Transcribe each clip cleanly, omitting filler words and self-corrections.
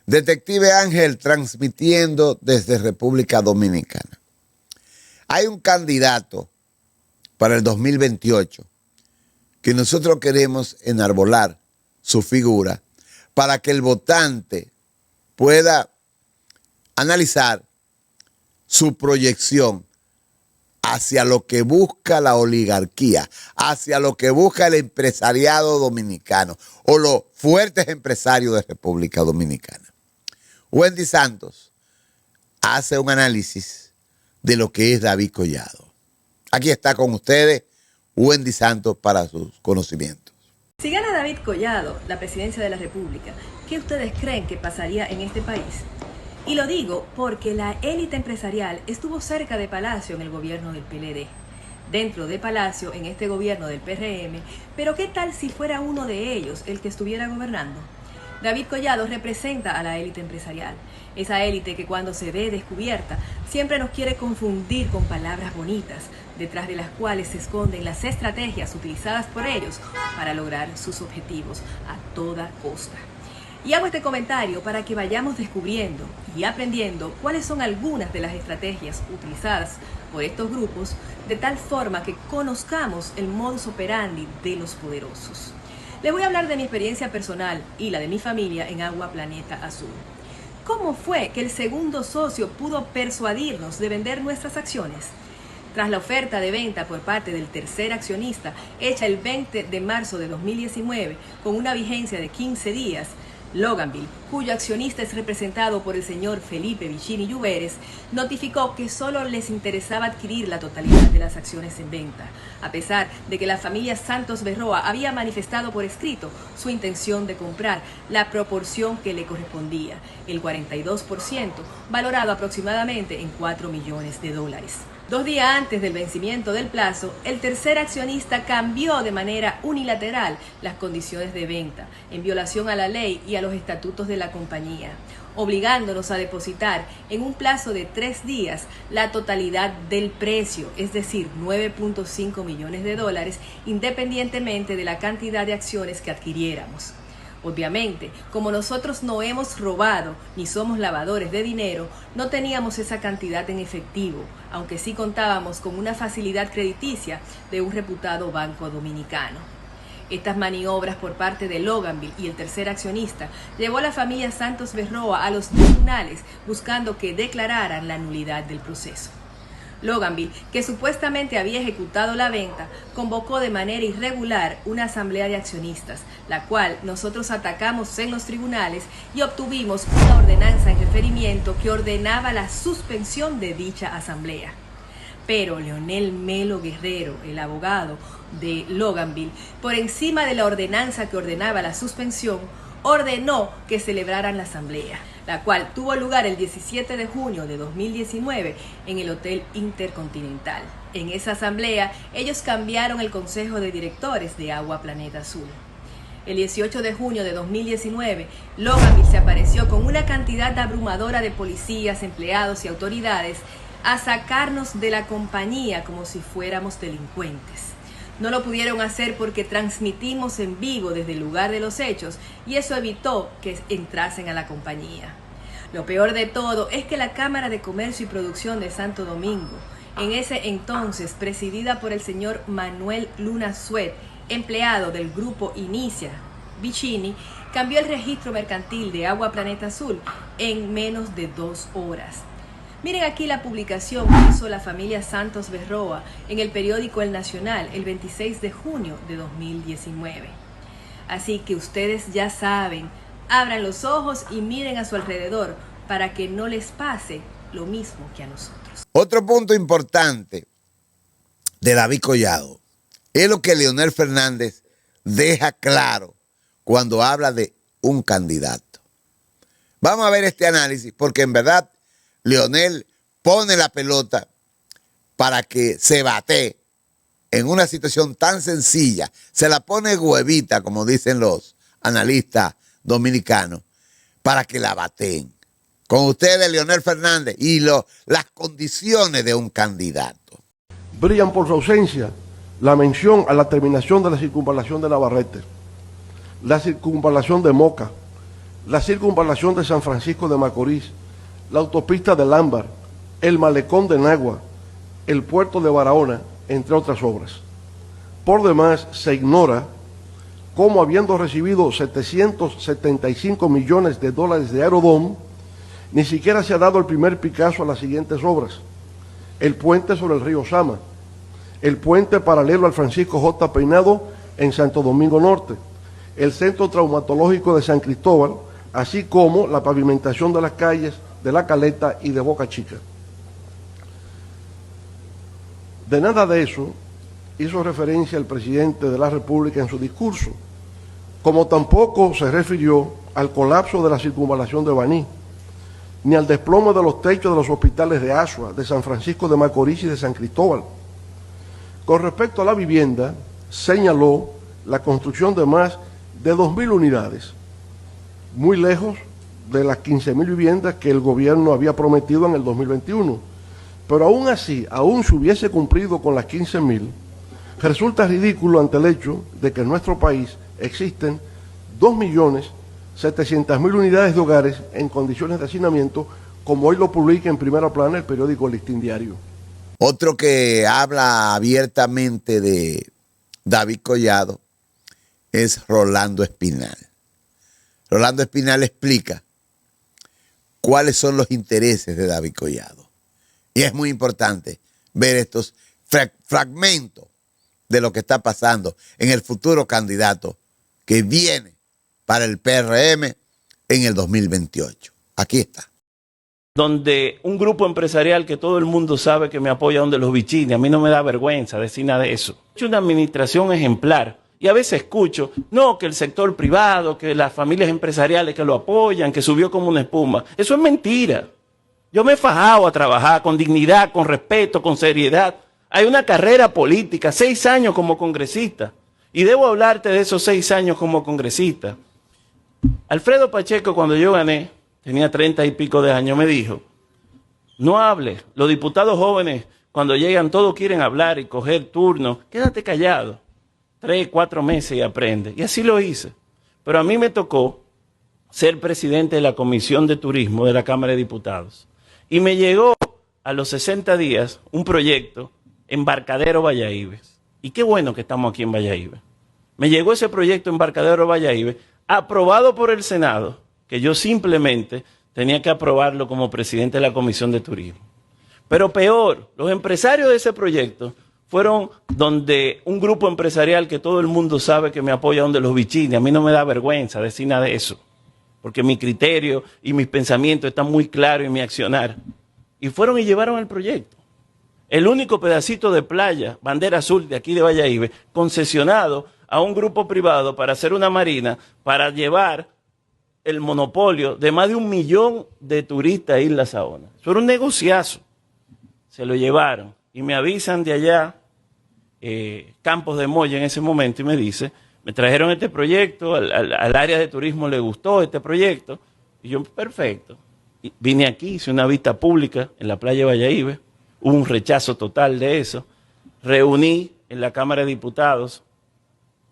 Detective Ángel transmitiendo desde República Dominicana. Hay un candidato para el 2028 que nosotros queremos enarbolar su figura para que el votante pueda analizar su proyección hacia lo que busca la oligarquía, hacia lo que busca el empresariado dominicano o los fuertes empresarios de República Dominicana. Wendy Santos hace un análisis de lo que es David Collado. Aquí está con ustedes Wendy Santos para sus conocimientos. Si gana David Collado la presidencia de la República, ¿qué ustedes creen que pasaría en este país? Y lo digo porque la élite empresarial estuvo cerca de Palacio en el gobierno del PLD, dentro de Palacio en este gobierno del PRM, pero ¿qué tal si fuera uno de ellos el que estuviera gobernando? David Collado representa a la élite empresarial, esa élite que cuando se ve descubierta siempre nos quiere confundir con palabras bonitas, detrás de las cuales se esconden las estrategias utilizadas por ellos para lograr sus objetivos a toda costa. Y hago este comentario para que vayamos descubriendo y aprendiendo cuáles son algunas de las estrategias utilizadas por estos grupos, de tal forma que conozcamos el modus operandi de los poderosos. Les voy a hablar de mi experiencia personal y la de mi familia en Agua Planeta Azul. ¿Cómo fue que el segundo socio pudo persuadirnos de vender nuestras acciones? Tras la oferta de venta por parte del tercer accionista, hecha el 20 de marzo de 2019, con una vigencia de 15 días, Loganville, cuyo accionista es representado por el señor Felipe Vicini Lluveres, notificó que solo les interesaba adquirir la totalidad de las acciones en venta, a pesar de que la familia Santos Berroa había manifestado por escrito su intención de comprar la proporción que le correspondía, el 42%, valorado aproximadamente en $4 millones. 2 días antes del vencimiento del plazo, el tercer accionista cambió de manera unilateral las condiciones de venta, en violación a la ley y a los estatutos de la compañía, obligándonos a depositar en un plazo de 3 días la totalidad del precio, es decir, $9.5 millones, independientemente de la cantidad de acciones que adquiriéramos. Obviamente, como nosotros no hemos robado ni somos lavadores de dinero, no teníamos esa cantidad en efectivo, aunque sí contábamos con una facilidad crediticia de un reputado banco dominicano. Estas maniobras por parte de Loganville y el tercer accionista llevó a la familia Santos Berroa a los tribunales buscando que declararan la nulidad del proceso. Loganville, que supuestamente había ejecutado la venta, convocó de manera irregular una asamblea de accionistas, la cual nosotros atacamos en los tribunales y obtuvimos una ordenanza en referimiento que ordenaba la suspensión de dicha asamblea. Pero Leonel Melo Guerrero, el abogado de Loganville, por encima de la ordenanza que ordenaba la suspensión, ordenó que celebraran la asamblea, la cual tuvo lugar el 17 de junio de 2019 en el Hotel Intercontinental. En esa asamblea, ellos cambiaron el consejo de directores de Agua Planeta Azul. El 18 de junio de 2019, Loganville se apareció con una cantidad abrumadora de policías, empleados y autoridades a sacarnos de la compañía como si fuéramos delincuentes. No lo pudieron hacer porque transmitimos en vivo desde el lugar de los hechos y eso evitó que entrasen a la compañía. Lo peor de todo es que la Cámara de Comercio y Producción de Santo Domingo, en ese entonces presidida por el señor Manuel Luna Suet, empleado del grupo Inicia Vicini, cambió el registro mercantil de Agua Planeta Azul en menos de 2 horas. Miren aquí la publicación que hizo la familia Santos Berroa en el periódico El Nacional el 26 de junio de 2019. Así que ustedes ya saben, abran los ojos y miren a su alrededor para que no les pase lo mismo que a nosotros. Otro punto importante de David Collado es lo que Leonel Fernández deja claro cuando habla de un candidato. Vamos a ver este análisis porque en verdad Leonel pone la pelota para que se bate en una situación tan sencilla. Se la pone huevita, como dicen los analistas dominicanos, para que la baten. Con ustedes, Leonel Fernández, y las condiciones de un candidato. Brillan por su ausencia la mención a la terminación de la circunvalación de Navarrete, la circunvalación de Moca, la circunvalación de San Francisco de Macorís, la autopista del Ámbar, el malecón de Nagua, el puerto de Barahona, entre otras obras. Por demás, se ignora cómo, habiendo recibido 775 millones de dólares de Aerodom, ni siquiera se ha dado el primer picazo a las siguientes obras: el puente sobre el río Sama, el puente paralelo al Francisco J. Peinado en Santo Domingo Norte, el centro traumatológico de San Cristóbal, así como la pavimentación de las calles de La Caleta y de Boca Chica. De nada de eso hizo referencia el presidente de la República en su discurso, como tampoco se refirió al colapso de la circunvalación de Baní, ni al desplome de los techos de los hospitales de Asua, de San Francisco de Macorís y de San Cristóbal. Con respecto a la vivienda, señaló la construcción de más de 2.000 unidades, muy lejos de las 15.000 viviendas que el gobierno había prometido en el 2021. Pero aún así, aún si hubiese cumplido con las 15.000, resulta ridículo ante el hecho de que en nuestro país existen 2.700.000 unidades de hogares en condiciones de hacinamiento, como hoy lo publica en primera plana el periódico Listín Diario. Otro que habla abiertamente de David Collado es Rolando Espinal. Rolando Espinal explica cuáles son los intereses de David Collado. Y es muy importante ver estos fragmentos de lo que está pasando en el futuro candidato que viene para el PRM en el 2028. Aquí está. Donde un grupo empresarial que todo el mundo sabe que me apoya, donde los bichines, a mí no me da vergüenza decir nada de eso. He hecho una administración ejemplar y a veces escucho, no, que el sector privado, que las familias empresariales que lo apoyan, que subió como una espuma. Eso es mentira. Yo me he fajado a trabajar con dignidad, con respeto, con seriedad. Hay una carrera política, 6 años como congresista. Y debo hablarte de esos 6 años como congresista. Alfredo Pacheco, cuando yo gané, tenía 30 y pico de años, me dijo, no hables. Los diputados jóvenes, cuando llegan, todos quieren hablar y coger turno. Quédate callado. 3, 4 meses y aprende. Y así lo hice. Pero a mí me tocó ser presidente de la Comisión de Turismo de la Cámara de Diputados. Y me llegó a los 60 días un proyecto, Embarcadero Bayahibe. Y qué bueno que estamos aquí en Bayahibe. Me llegó ese proyecto, Embarcadero Bayahibe, aprobado por el Senado, que yo simplemente tenía que aprobarlo como presidente de la Comisión de Turismo. Pero peor, los empresarios de ese proyecto fueron donde un grupo empresarial que todo el mundo sabe que me apoya, donde los bichines, a mí no me da vergüenza decir nada de eso, porque mi criterio y mis pensamientos están muy claros en mi accionar. Y fueron y llevaron el proyecto. El único pedacito de playa, bandera azul de aquí de Bayahibe, concesionado a un grupo privado para hacer una marina, para llevar el monopolio de más de 1 millón de turistas a Isla Saona. Eso era un negociazo. Se lo llevaron. Y me avisan de allá, Campos de Moya en ese momento, y me dice, me trajeron este proyecto, al área de turismo le gustó este proyecto, y yo, perfecto. Y vine aquí, hice una vista pública en la playa de Bayahibe, hubo un rechazo total de eso, reuní en la Cámara de Diputados,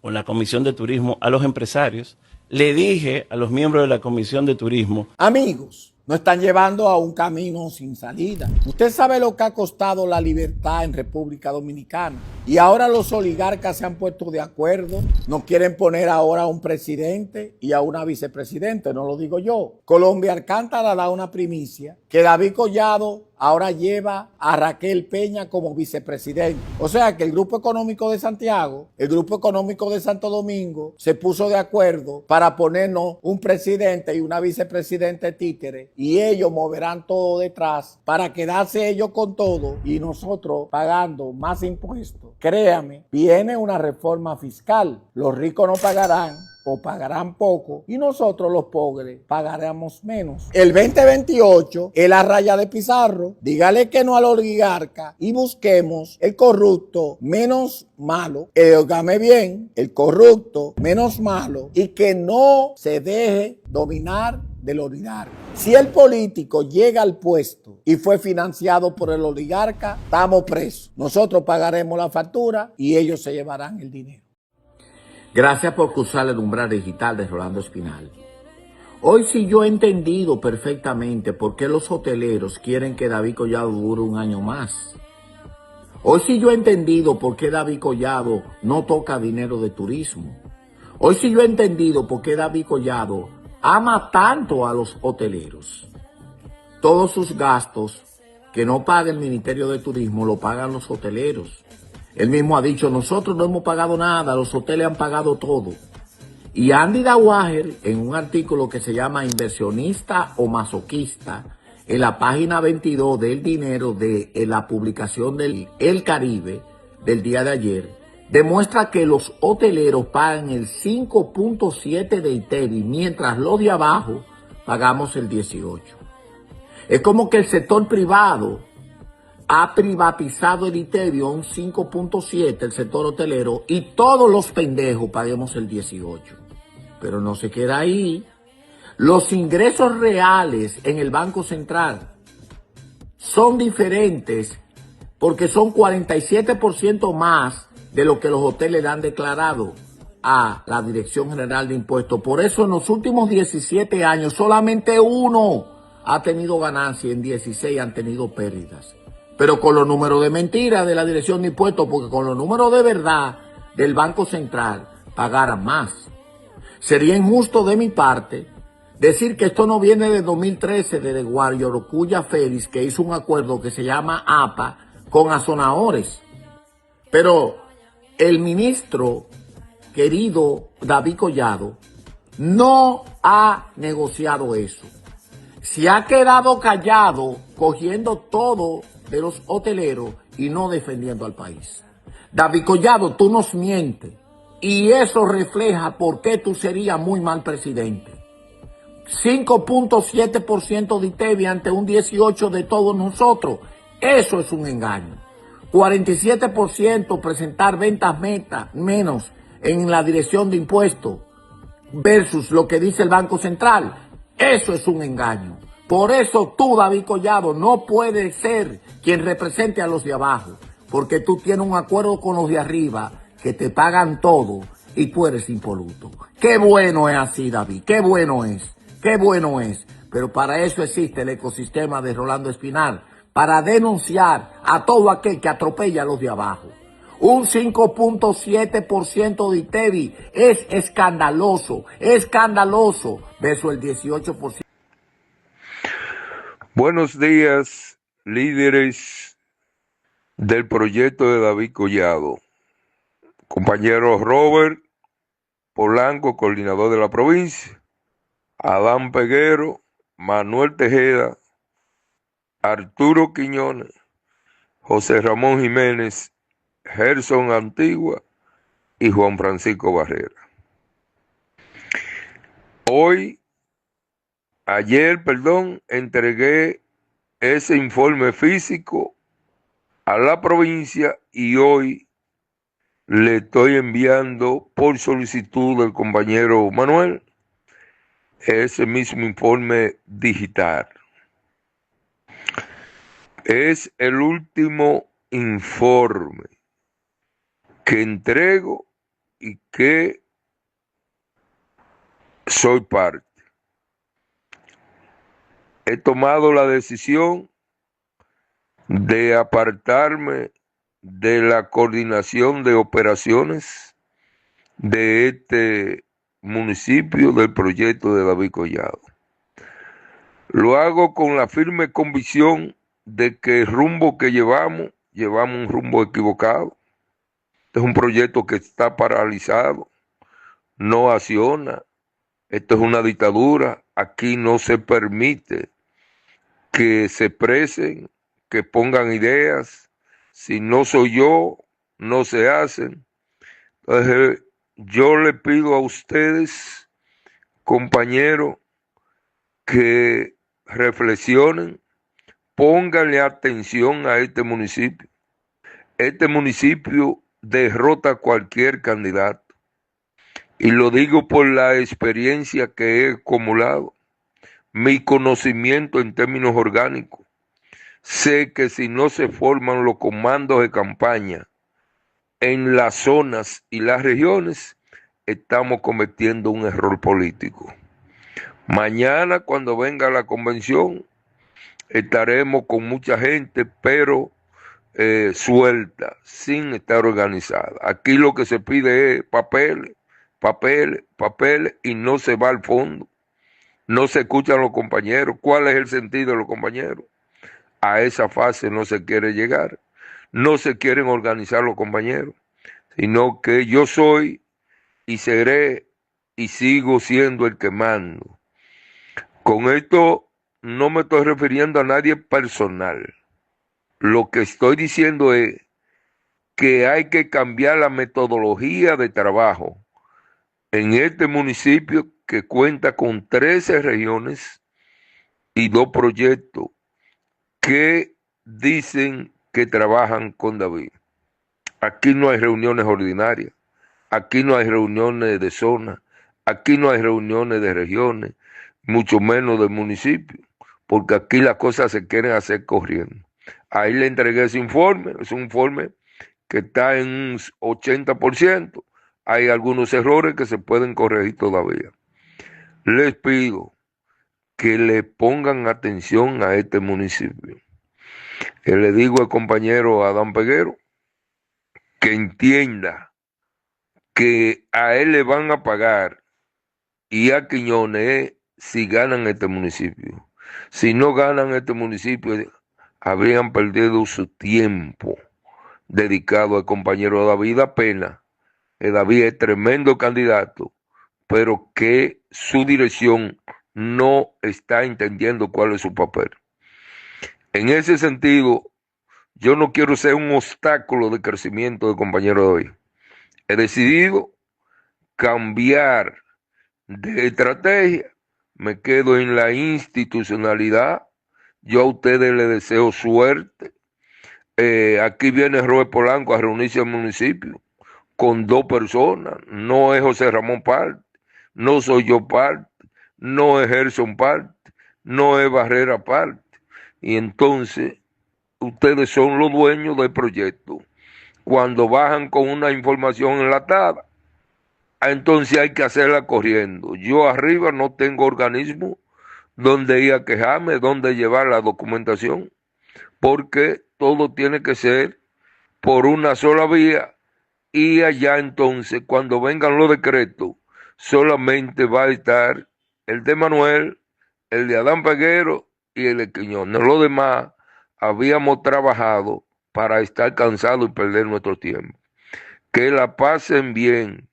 con la Comisión de Turismo, a los empresarios, le dije a los miembros de la Comisión de Turismo, amigos, nos están llevando a un camino sin salida. Usted sabe lo que ha costado la libertad en República Dominicana. Y ahora los oligarcas se han puesto de acuerdo. Nos quieren poner ahora a un presidente y a una vicepresidente, no lo digo yo. Colombia Alcántara da una primicia que David Collado ahora lleva a Raquel Peña como vicepresidente. O sea que el Grupo Económico de Santiago, el Grupo Económico de Santo Domingo, se puso de acuerdo para ponernos un presidente y una vicepresidente títere, y ellos moverán todo detrás para quedarse ellos con todo y nosotros pagando más impuestos. Créame, viene una reforma fiscal. Los ricos no pagarán o pagarán poco y nosotros los pobres pagaremos menos. El 2028 es la raya de Pizarro. Dígale que no al oligarca y busquemos el corrupto menos malo. Óigame bien, el corrupto menos malo y que no se deje dominar del oligarca. Si el político llega al puesto y fue financiado por el oligarca, estamos presos. Nosotros pagaremos la factura y ellos se llevarán el dinero. Gracias por cruzar el umbral digital de Rolando Espinal. Hoy sí yo he entendido perfectamente por qué los hoteleros quieren que David Collado dure un año más. Hoy sí yo he entendido por qué David Collado no toca dinero de turismo. Hoy sí yo he entendido por qué David Collado ama tanto a los hoteleros. Todos sus gastos que no paga el Ministerio de Turismo lo pagan los hoteleros. Él mismo ha dicho, nosotros no hemos pagado nada, los hoteles han pagado todo. Y Andy Dawager, en un artículo que se llama Inversionista o Masoquista, en la página 22 del dinero de la publicación del El Caribe del día de ayer, demuestra que los hoteleros pagan el 5.7 de ITEVI, mientras los de abajo pagamos el 18. Es como que el sector privado ha privatizado el ITEVI a un 5.7, el sector hotelero, y todos los pendejos paguemos el 18. Pero no se queda ahí. Los ingresos reales en el Banco Central son diferentes porque son 47% más de lo que los hoteles han declarado a la Dirección General de Impuestos. Por eso en los últimos 17 años solamente uno ha tenido ganancia, en 16 han tenido pérdidas. Pero con los números de mentira de la Dirección de Impuestos, porque con los números de verdad del Banco Central pagaran más. Sería injusto de mi parte decir que esto no viene de 2013, de Guayorocuya Félix, que hizo un acuerdo que se llama APA con Azonadores. Pero el ministro, querido David Collado, no ha negociado eso. Se ha quedado callado, cogiendo todo de los hoteleros y no defendiendo al país. David Collado, tú nos mientes. Y eso refleja por qué tú serías muy mal presidente. 5.7% de ITEVI ante un 18% de todos nosotros. Eso es un engaño. 47% presentar ventas menos en la Dirección de Impuestos versus lo que dice el Banco Central. Eso es un engaño. Por eso tú, David Collado, no puedes ser quien represente a los de abajo. Porque tú tienes un acuerdo con los de arriba que te pagan todo y tú eres impoluto. Qué bueno es así, David, qué bueno es, qué bueno es. Pero para eso existe el ecosistema de Rolando Espinal, para denunciar a todo aquel que atropella a los de abajo. Un 5.7% de ITEVI es escandaloso versus el 18%. Buenos días, líderes del proyecto de David Collado. Compañero Robert Polanco, coordinador de la provincia, Adán Peguero, Manuel Tejeda, Arturo Quiñones, José Ramón Jiménez, Gerson Antigua y Juan Francisco Barrera. Ayer, entregué ese informe físico a la provincia y hoy le estoy enviando por solicitud del compañero Manuel ese mismo informe digital. Es el último informe que entrego y que soy parte. He tomado la decisión de apartarme de la coordinación de operaciones de este municipio del proyecto de David Collado. Lo hago con la firme convicción de que el rumbo que llevamos un rumbo equivocado. Este es un proyecto que está paralizado, no acciona. Esto es una dictadura. Aquí no se permite que se expresen, que pongan ideas. Si no soy yo, no se hacen. Entonces, yo le pido a ustedes, compañeros, que reflexionen, pónganle atención a este municipio. Este municipio derrota a cualquier candidato. Y lo digo por la experiencia que he acumulado, mi conocimiento en términos orgánicos. Sé que si no se forman los comandos de campaña en las zonas y las regiones, estamos cometiendo un error político. Mañana, cuando venga la convención, estaremos con mucha gente, pero suelta, sin estar organizada. Aquí lo que se pide es papeles, papeles, papeles, y no se va al fondo. No se escuchan los compañeros. ¿Cuál es el sentido de los compañeros? A esa fase no se quiere llegar. No se quieren organizar los compañeros, sino que yo soy y seré y sigo siendo el que mando. Con esto no me estoy refiriendo a nadie personal. Lo que estoy diciendo es que hay que cambiar la metodología de trabajo en este municipio que cuenta con 13 regiones y 2 proyectos que dicen que trabajan con David. Aquí no hay reuniones ordinarias, aquí no hay reuniones de zona, aquí no hay reuniones de regiones, mucho menos de municipios, porque aquí las cosas se quieren hacer corriendo. Ahí le entregué ese informe, es un informe que está en un 80%, hay algunos errores que se pueden corregir todavía. Les pido que le pongan atención a este municipio. Que le digo al compañero Adán Peguero que entienda que a él le van a pagar y a Quiñones si ganan este municipio. Si no ganan este municipio, habrían perdido su tiempo dedicado al compañero David. Da pena que David es tremendo candidato, pero que su dirección no está entendiendo cuál es su papel. En ese sentido, yo no quiero ser un obstáculo de crecimiento del compañero David. He decidido cambiar de estrategia, me quedo en la institucionalidad. Yo a ustedes les deseo suerte. Aquí viene Robert Polanco a reunirse al municipio con 2 personas. No es José Ramón parte, no soy yo parte, no es Gerson parte, no es Barrera parte. Y entonces ustedes son los dueños del proyecto. Cuando bajan con una información enlatada, entonces hay que hacerla corriendo. Yo arriba no tengo organismo donde ir a quejarme, donde llevar la documentación, porque todo tiene que ser por una sola vía, y allá entonces cuando vengan los decretos solamente va a estar el de Manuel, el de Adán Peguero y el de Quiñones. Lo demás habíamos trabajado para estar cansados y perder nuestro tiempo. Que la pasen bien,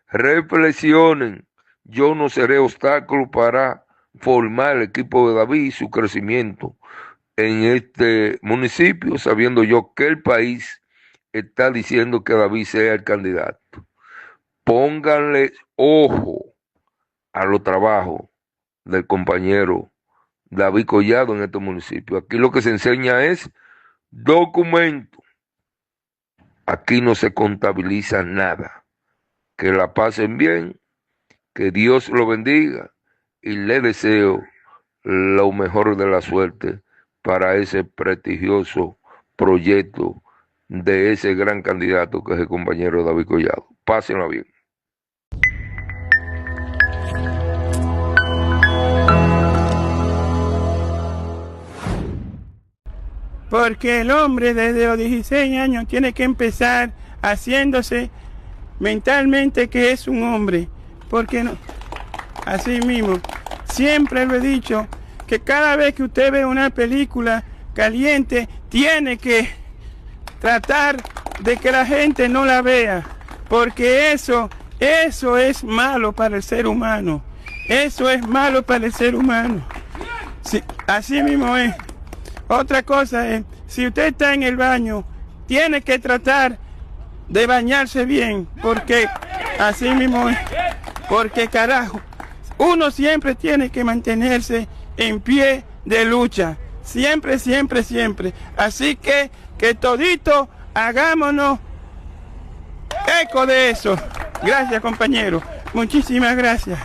reflexionen. Yo no seré obstáculo para formar el equipo de David y su crecimiento en este municipio, sabiendo yo que el país está diciendo que David sea el candidato. Pónganle ojo a los trabajos del compañero David Collado en este municipio. Aquí lo que se enseña es documento. Aquí no se contabiliza nada. Que la pasen bien, que Dios lo bendiga y le deseo lo mejor de la suerte para ese prestigioso proyecto de ese gran candidato que es el compañero David Collado. Pásenla bien. Porque el hombre desde los 16 años tiene que empezar haciéndose mentalmente que es un hombre. Porque no, así mismo, siempre lo he dicho, que cada vez que usted ve una película caliente, tiene que tratar de que la gente no la vea, porque eso es malo para el ser humano. Eso es malo para el ser humano. Sí, así mismo es. Otra cosa es, si usted está en el baño, tiene que tratar de bañarse bien, porque así mismo es. Porque carajo, uno siempre tiene que mantenerse en pie de lucha. Siempre, siempre, siempre. Así que todito hagámonos eco de eso. Gracias, compañero. Muchísimas gracias.